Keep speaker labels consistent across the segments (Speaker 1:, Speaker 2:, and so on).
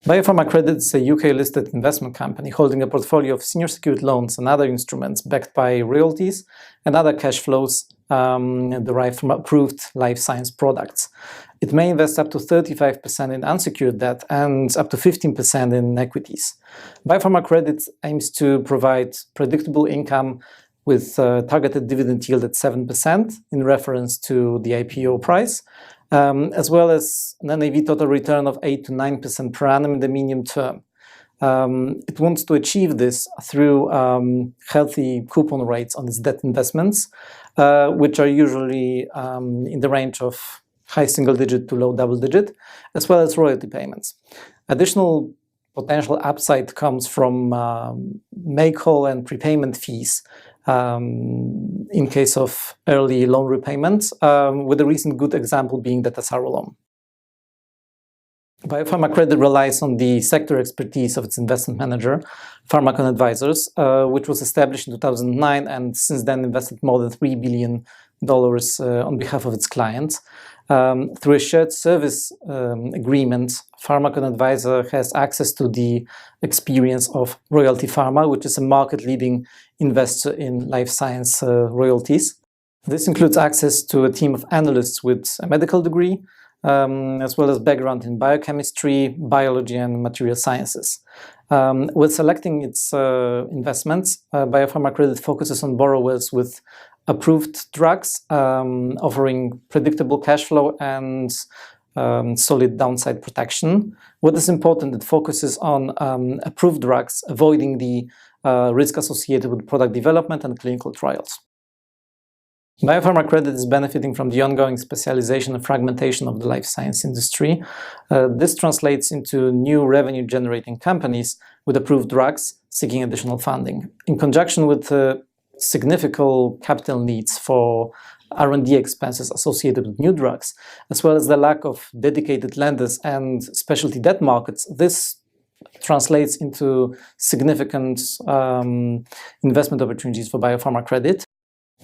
Speaker 1: BioPharma Credit is a UK-listed investment company holding a portfolio of senior secured loans and other instruments backed by royalties and other cash flows derived from approved life science products. It may invest up to 35% in unsecured debt and up to 15% in equities. BioPharma Credit aims to provide predictable income with targeted dividend yield at 7% in reference to the IPO price, as well as an NAV total return of 8 to 9% per annum in the medium term. It wants to achieve this through healthy coupon rates on its debt investments, which are usually in the range of high single-digit to low double-digit, as well as royalty payments. Additional potential upside comes from make-whole and prepayment fees in case of early loan repayments, with a recent good example being the Tesaro loan. BioPharma Credit relies on the sector expertise of its investment manager, Pharmacon Advisors, which was established in 2009 and since then invested more than $3 billion on behalf of its clients. Through a shared service agreement, Pharmacon Advisor has access to the experience of Royalty Pharma, which is a market-leading investor in life science royalties. This includes access to a team of analysts with a medical degree, as well as background in biochemistry, biology, and material sciences. With selecting its investments, BioPharma Credit focuses on borrowers with approved drugs, offering predictable cash flow and solid downside protection. What is important, it focuses on approved drugs, avoiding the risk associated with product development and clinical trials. BioPharma Credit is benefiting from the ongoing specialization and fragmentation of the life science industry. This translates into new revenue-generating companies with approved drugs seeking additional funding. In conjunction with significant capital needs for R&D expenses associated with new drugs, as well as the lack of dedicated lenders and specialty debt markets, this translates into significant investment opportunities for BioPharma Credit.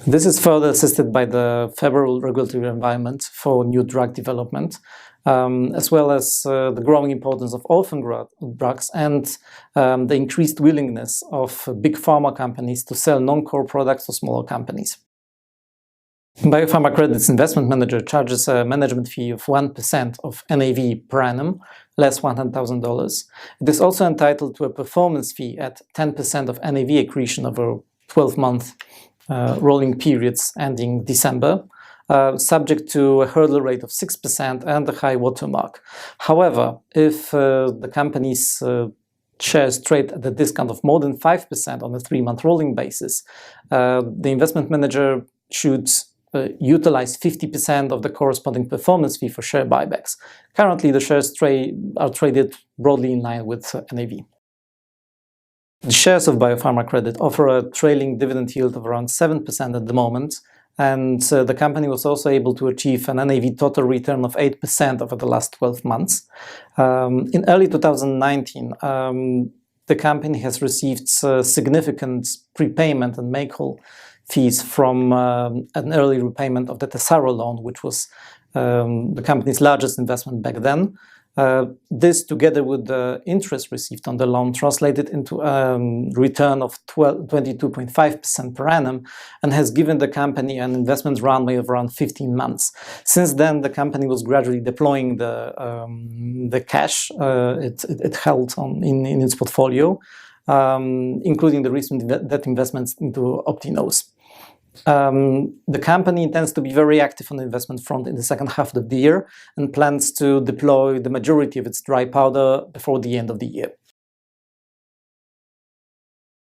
Speaker 1: This is further assisted by the favorable regulatory environment for new drug development, as well as the growing importance of orphan drugs and the increased willingness of big pharma companies to sell non-core products to smaller companies. BioPharma Credit's investment manager charges a management fee of 1% of NAV per annum, less $100,000. It is also entitled to a performance fee at 10% of NAV accretion over 12-month rolling periods ending December, subject to a hurdle rate of 6% and a high watermark. However, if the company's shares trade at a discount of more than 5% on a 3-month rolling basis, the investment manager should utilize 50% of the corresponding performance fee for share buybacks. Currently, the shares are traded broadly in line with NAV. The shares of BioPharma Credit offer a trailing dividend yield of around 7% at the moment, and the company was also able to achieve an NAV total return of 8% over the last 12 months. In early 2019, the company has received significant prepayment and make-whole fees from an early repayment of the Tesaro loan, which was the company's largest investment back then. This, together with the interest received on the loan, translated into a return of 22.5% per annum and has given the company an investment runway of around 15 months. Since then, the company was gradually deploying the cash it held in its portfolio, including the recent debt investments into Optinos. The company intends to be very active on the investment front in the second half of the year and plans to deploy the majority of its dry powder before the end of the year.